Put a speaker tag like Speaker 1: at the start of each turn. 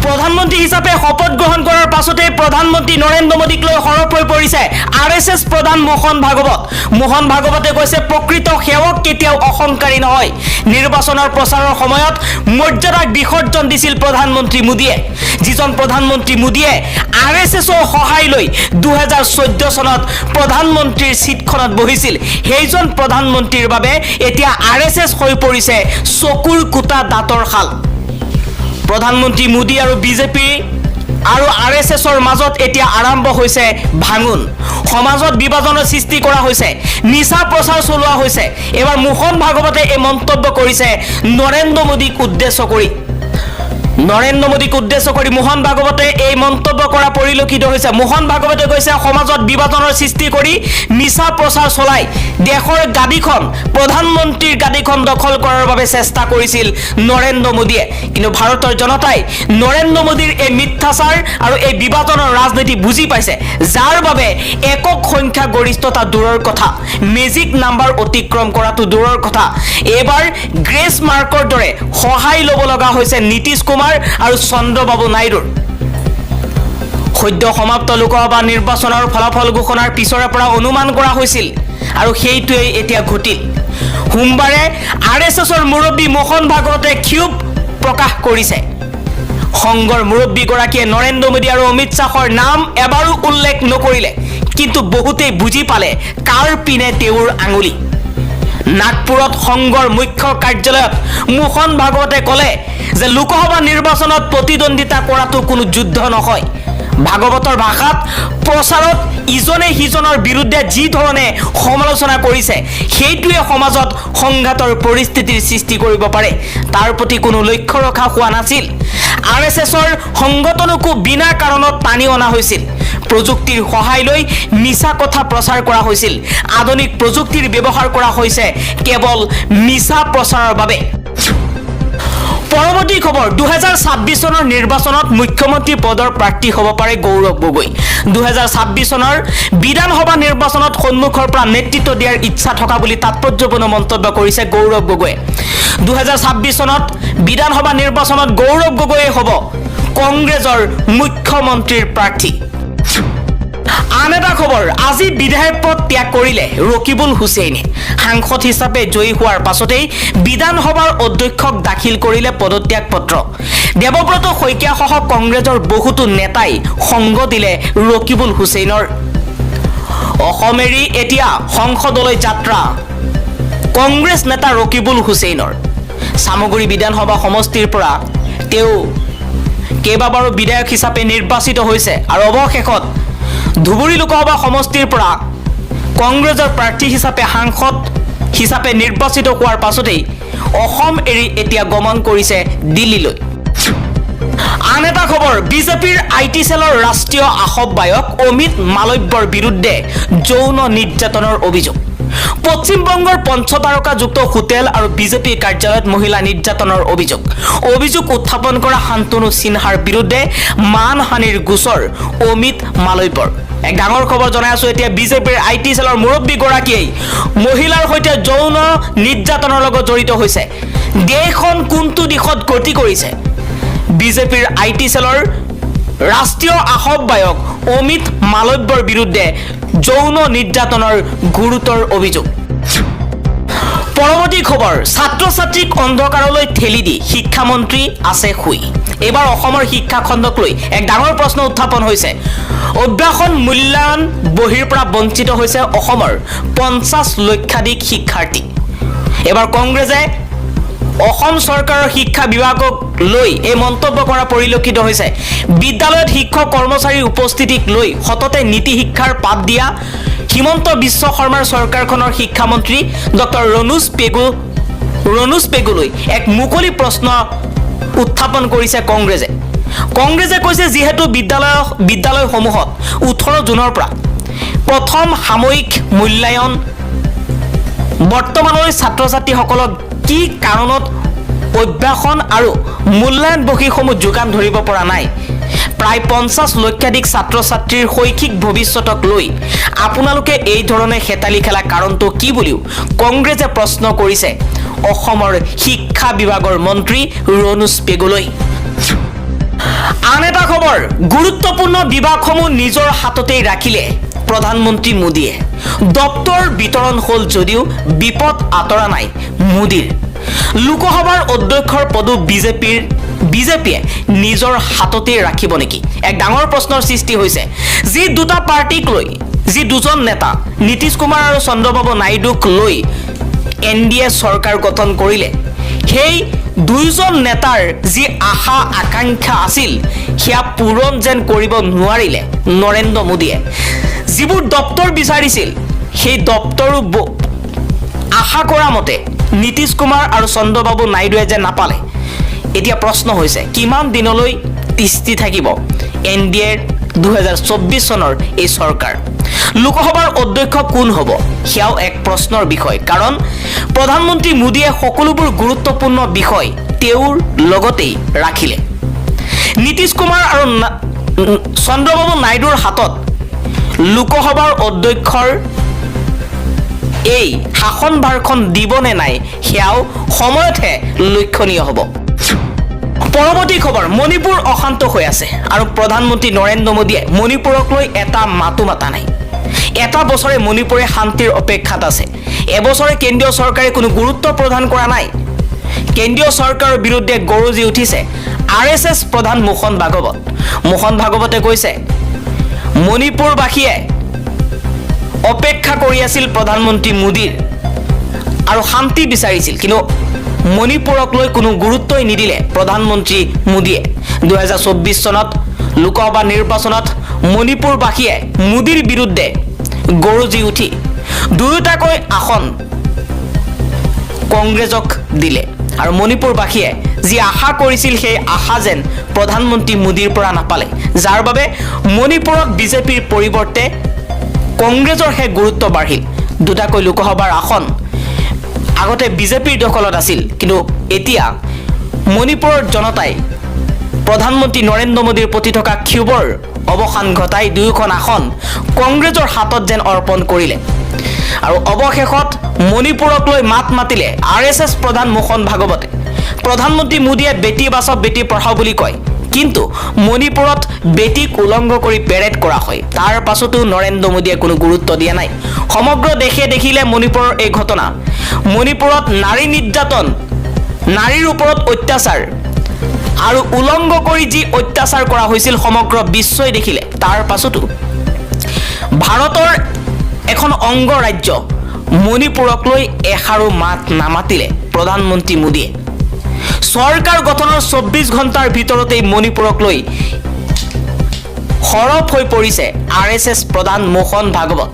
Speaker 1: প্ৰধানমন্ত্ৰী হিচাপে শপত গ্ৰহণ কৰাৰ পাছতে প্ৰধানমন্ত্ৰী নৰেন্দ্ৰ মোদীক লৈ সৰব হৈ পৰিছে আৰএছএছ প্ৰধান মোহন ভাগৱত। মোহন ভাগৱতে কৈছে প্ৰকৃত সেৱক কেতিয়াও অহংকাৰী নহয়। নিৰ্বাচনৰ প্ৰচাৰৰ সময়ত মৰ্যাদাক বিসৰ্জন দিছিল প্ৰধানমন্ত্ৰী মোদীয়ে। যিজন প্ৰধানমন্ত্ৰী মোদীয়ে আৰএছএছৰ সহায় লৈ 2014 চনত প্ৰধানমন্ত্ৰীৰ চিটখনত বহিছিল, সেইজন প্ৰধানমন্ত্ৰীৰ বাবে এতিয়া আৰএছএছ হৈ পৰিছে চকুৰ কুটা দাঁতৰ শাল। প্ৰধানমন্ত্ৰী মোদী আৰু বিজেপি আৰু আৰএছএছৰ মাজত এতিয়া আৰম্ভ হৈছে ভাঙোন। সমাজত বিভাজনৰ সৃষ্টি কৰা হৈছে, মিছা প্ৰচাৰ চলোৱা হৈছে। এবাৰ মোহন ভাগৱতে এই মন্তব্য কৰিছে নৰেন্দ্ৰ মোদীক উদ্দেশ্য কৰি। মোহন ভাগৱতে এই মন্তব্য কৰা পৰিলক্ষিত হৈছে। মোহন ভাগৱতে কৈছে সমাজত বিভাজনৰ সৃষ্টি কৰি মিছা প্ৰচাৰ চলাই দেশৰ গাদীখন, প্ৰধানমন্ত্ৰীৰ গাদীখন দখল কৰাৰ বাবে চেষ্টা কৰিছিল নৰেন্দ্ৰ মোদীয়ে। কিন্তু ভাৰতৰ জনতাই নৰেন্দ্ৰ মোদীৰ এই মিথ্যাচাৰ আৰু এই বিভাজনৰ ৰাজনীতি বুজি পাইছে, যাৰ বাবে একক সংখ্যা গৰিষ্ঠতা দূৰৰ কথা, মেজিক নাম্বাৰ অতিক্ৰম কৰাটো দূৰৰ কথা, এইবাৰ গ্ৰেছ মাৰ্কৰ দৰে সহায় ল'ব লগা হৈছে নীতিশ কুমাৰ আৰু চন্দ্ৰবাবু নাইডুৰ। সদ্য সমাপ্ত লোকসভা নিৰ্বাচনৰ ফলাফল ঘোষণাৰ পিছৰে পৰা অনুমান কৰা হৈছিল আৰু সেইটোৱেই এতিয়া ঘটিল। সোমবাৰে আৰএছএছৰ মুৰব্বী মোহন ভাগৱতে ক্ষোভ প্ৰকাশ কৰিছে। সংঘৰ মুৰব্বীগৰাকীয়ে নৰেন্দ্ৰ মোদী আৰু অমিত শ্বাহৰ নাম এবাৰো উল্লেখ নকৰিলে, কিন্তু বহুতেই বুজি পালে কাৰ পিনে তেওঁৰ আঙুলি। নাগপুৰত সংঘৰ মুখ্য কাৰ্যালয়ত মোহন ভাগৱতে ক'লে যে লোকসভা নিৰ্বাচনত প্ৰতিদ্বন্দ্বিতা কৰাটো কোনো যুদ্ধ নহয়। ভাগৱতৰ ভাষাত প্ৰচাৰত ইজনে সিজনৰ বিৰুদ্ধে যি ধৰণে সমালোচনা কৰিছে, সেইটোৱে সমাজত সংঘাতৰ পৰিস্থিতিৰ সৃষ্টি কৰিব পাৰে। তাৰ প্ৰতি কোনো লক্ষ্য ৰখা হোৱা নাছিল। আৰএছএছৰ সংগঠনকো বিনা কাৰণত টানি অনা হৈছিল। প্ৰযুক্তিৰ সহায় লৈ মিছা কথা প্ৰচাৰ কৰা হৈছিল। আধুনিক প্ৰযুক্তিৰ ব্যৱহাৰ কৰা হৈছে কেৱল মিছা প্ৰচাৰৰ বাবে। পৰৱৰ্তী খবৰ, 2026 চনৰ নিৰ্বাচনত মুখ্যমন্ত্ৰী পদৰ প্ৰাৰ্থী হ'ব পাৰে গৌৰৱ গগৈ। 2026 চনৰ বিধানসভা নিৰ্বাচনত সন্মুখৰ পৰা নেতৃত্ব দিয়াৰ ইচ্ছা থকা বুলি তাৎপৰ্যপূৰ্ণ মন্তব্য কৰিছে গৌৰৱ গগৈয়ে। 2026 চনত বিধানসভা নিৰ্বাচনত গৌৰৱ গগৈয়ে হ'ব কংগ্ৰেছৰ মুখ্যমন্ত্ৰীৰ প্ৰাৰ্থী। আন এটা খবৰ, আজি বিধায়ক পদ ত্যাগ কৰিলে ৰকিবুল হুছেইনে। সাংসদ হিচাপে জয়ী হোৱাৰ পাছতেই বিধানসভাৰ অধ্যক্ষক দাখিল কৰিলে পদত্যাগ পত্ৰ। দেৱব্ৰত শইকীয়া সহ কংগ্ৰেছৰ বহুতো নেতাই সংগ দিলে ৰকিবুল হুছেইনৰ। অসম এৰি এতিয়া সংসদলৈ যাত্ৰা কংগ্ৰেছ নেতা ৰকিবুল হুছেইনৰ। চামগুৰি বিধানসভা সমষ্টিৰ পৰা তেওঁ কেইবাবাৰো বিধায়ক হিচাপে নিৰ্বাচিত হৈছে আৰু অৱশেষত ধুবুৰী লোকসভা সমষ্টিৰ পৰা কংগ্ৰেছৰ প্ৰাৰ্থী হিচাপে সাংসদ হিচাপে নিৰ্বাচিত হোৱাৰ পাছতেই অসম এৰি এতিয়া গমন কৰিছে দিল্লীলৈ। আন এটা খবৰ, বিজেপিৰ আইটি সেলৰ ৰাষ্ট্ৰীয় আহ্বায়ক অমিত মালব্যৰ বিৰুদ্ধে যৌন নিৰ্যাতনৰ অভিযোগ। পশ্চিমবংগৰ পঞ্চতাৰকাযুক্ত হোটেল আৰু বিজেপি কাৰ্যালয়ত মহিলা নিৰ্যাতনৰ অভিযোগ উত্থাপন কৰা শান্তনু সিনহাৰ বিৰুদ্ধে মানহানিৰ গোচৰ অমিত মালব্যৰ। এক ডাঙৰ খবৰ জনাই আছো, এতিয়া বিজেপিৰ আইটি সেলৰ মুৰব্বীগৰাকীয়ে মহিলাৰ সৈতে যৌন নিৰ্যাতনৰ লগত জড়িত হৈছে। দেশখন কোনটো দিশত গতি কৰিছে? বিজেপিৰ আইটি সেলৰ ৰাষ্ট্ৰীয় আহ্বায়ক অমিত মালব্যৰ বিৰুদ্ধে যৌন নিৰ্যাতনৰ গুৰুতৰ অভিযোগ। পৰৱৰ্তী খবৰ, ছাত্ৰ ছাত্ৰীক অন্ধকাৰলৈ ঠেলি দি শিক্ষামন্ত্ৰী আছে শুই। এইবাৰ অসমৰ শিক্ষা খণ্ডক লৈ এক ডাঙৰ প্ৰশ্ন উত্থাপন হৈছে। অভ্যাসন মূল্যায়ন বহিৰ পৰা বঞ্চিত হৈছে অসমৰ 50 লক্ষাধিক শিক্ষাৰ্থী। এবাৰ কংগ্ৰেছে অসম চৰকাৰৰ শিক্ষা বিভাগক লৈ এই মন্তব্য কৰা পৰিলক্ষিত হৈছে। বিদ্যালয়ত শিক্ষক কৰ্মচাৰীৰ উপস্থিতিক লৈ সততে নীতি শিক্ষাৰ পাঠ দিয়া হিমন্ত বিশ্ব শৰ্মাৰ চৰকাৰখনৰ শিক্ষামন্ত্ৰী ডক্টৰ ৰণোজ পেগুলৈ এক মুকলি প্ৰশ্ন উত্থাপন কৰিছে কংগ্ৰেছে কৈছে, যিহেতু বিদ্যালয়সমূহত 18 জুনৰ পৰা প্ৰথম সাময়িক মূল্যায়ন, বৰ্তমানলৈ ছাত্ৰ ছাত্ৰীসকলক কি কাৰণত অভ্যাসন আৰু মূল্যায়ন বহীসমূহ যোগান ধৰিব পৰা নাই। প্ৰায় 50 লক্ষাধিক ছাত্ৰ ছাত্ৰীৰ শৈক্ষিক ভৱিষ্যতক লৈ আপোনালোকে এই ধৰণে হেতালি খেলা কাৰণটো কি বুলিও কংগ্ৰেছে প্ৰশ্ন কৰিছে অসমৰ শিক্ষা বিভাগৰ মন্ত্ৰী ৰণোজ পেগুলৈ। অসমৰ গুৰুত্বপূৰ্ণ বিভাগসমূহ নিজৰ হাততেই ৰাখিলে প্ৰধানমন্ত্ৰী মোদীয়ে। দপ্তৰ বিতৰণ হ'ল যদিও বিপদ আঁতৰা নাই মোদীৰ। লোকসভাৰ অধ্যক্ষৰ পদো বিজেপিয়ে নিজৰ হাততেই ৰাখিব নেকি? এক ডাঙৰ প্ৰশ্নৰ সৃষ্টি হৈছে। যি দুটা পাৰ্টিক লৈ, যি দুজন নেতা নীতিশ কুমাৰ আৰু চন্দ্ৰবাবু নাইডুক লৈ NDA চৰকাৰ গঠন কৰিলে, সেই দুইজন নেতাৰ যি আশা আকাংক্ষা আছিল সেয়া পূৰণ যেন কৰিব নোৱাৰিলে নৰেন্দ্ৰ মোদীয়ে। যিবোৰ দপ্তৰ বিচাৰিছিল সেই দপ্তৰো আশা কৰা মতে নীতিশ কুমাৰ আৰু চন্দ্ৰবাবু নাইডুৱে যে নাপালে। এতিয়া প্ৰশ্ন হৈছে কিমান দিনলৈ তিষ্ঠি থাকিব NDAৰ 2024 চনৰ এই চৰকাৰ? লোকসভাৰ অধ্যক্ষ কোন হ'ব সেয়াও এক প্ৰশ্নৰ বিষয়, কাৰণ প্ৰধানমন্ত্ৰী মোদীয়ে সকলোবোৰ গুৰুত্বপূৰ্ণ বিষয় তেওঁৰ লগতেই ৰাখিলে। নীতিশ কুমাৰ আৰু চন্দ্ৰবাবু নাইডুৰ হাতত লোকসভাৰ অধ্যক্ষৰ এই শাসনভাৰখন দিব নে নাই সেয়াও সময়তহে লক্ষণীয় হ'ব। পৰৱৰ্তী খবৰ, মণিপুৰ অশান্ত হৈ আছে আৰু প্ৰধানমন্ত্ৰী নৰেন্দ্ৰ মোদীয়ে মণিপুৰক লৈ এটা মাতো মাতা নাই। এটা বছৰে মণিপুৰে শান্তিৰ অপেক্ষাত আছে। এবছৰে কেন্দ্ৰীয় চৰকাৰে কোনো গুৰুত্ব প্ৰদান কৰা নাই। কেন্দ্ৰীয় চৰকাৰৰ বিৰুদ্ধে গৰজি উঠিছে RSS প্ৰধান মোহন ভাগৱত। মোহন ভাগৱতে কৈছে মণিপুৰবাসীয়ে অপেক্ষা কৰি আছিল প্ৰধানমন্ত্ৰী মোদীৰ আৰু শান্তি বিচাৰিছিল, কিন্তু মণিপুৰক লৈ কোনো গুৰুত্বই নিদিলে প্ৰধানমন্ত্ৰী মোদীয়ে। 2024 চনত লোকসভা নিৰ্বাচনত মণিপুৰবাসীয়ে মোদীৰ বিৰুদ্ধে গৰজি উঠি দুয়োটাকৈ আসন কংগ্ৰেছক দিলে আৰু মণিপুৰবাসীয়ে যি আশা কৰিছিল সেই আশা যেন প্ৰধানমন্ত্ৰী মোদীৰ পৰা নাপালে, যাৰ বাবে মণিপুৰত বিজেপিৰ পৰিৱৰ্তে কংগ্ৰেছৰহে গুৰুত্ব বাঢ়িল। দুটাকৈ লোকসভাৰ আসন আগতে বিজেপিৰ দখলত আছিল, কিন্তু এতিয়া মণিপুৰৰ জনতাই প্ৰধানমন্ত্ৰী নৰেন্দ্ৰ মোদীৰ প্ৰতি থকা ক্ষোভৰ অৱসান ঘটাই দুয়োখন আসন কংগ্ৰেছৰ হাতত যেন অৰ্পণ কৰিলে আৰু অৱশেষত মণিপুৰক লৈ মাত মাতিলে RSS প্ৰধান মোহন ভাগৱতে। প্ৰধানমন্ত্ৰী মোদীয়ে বেটী বাচাও বেটী পঢ়াও বুলি কয়, কিন্তু মণিপুৰত বেটীক উলংঘ কৰি পেৰেড কৰা হয়। তাৰ পাছতো নৰেন্দ্ৰ মোদীয়ে কোনো গুৰুত্ব দিয়া নাই। সমগ্ৰ দেশে দেখিলে মণিপুৰৰ এই ঘটনা। মণিপুৰত নাৰী নিৰ্যাতন, নাৰীৰ ওপৰত অত্যাচাৰ আৰু উলংঘ কৰি যি অত্যাচাৰ কৰা হৈছিল সমগ্ৰ বিশ্বই দেখিলে। তাৰ পাছতো ভাৰতৰ এখন অংগ ৰাজ্য মণিপুৰক লৈ এষাৰো মাত নামাতিলে প্ৰধানমন্ত্ৰী মোদীয়ে। চৰকাৰ গঠনৰ 24 ঘণ্টাৰ ভিতৰতেই মণিপুৰক লৈ সৰব হৈ পৰিছে RSS প্ৰধান মোহন ভাগৱত।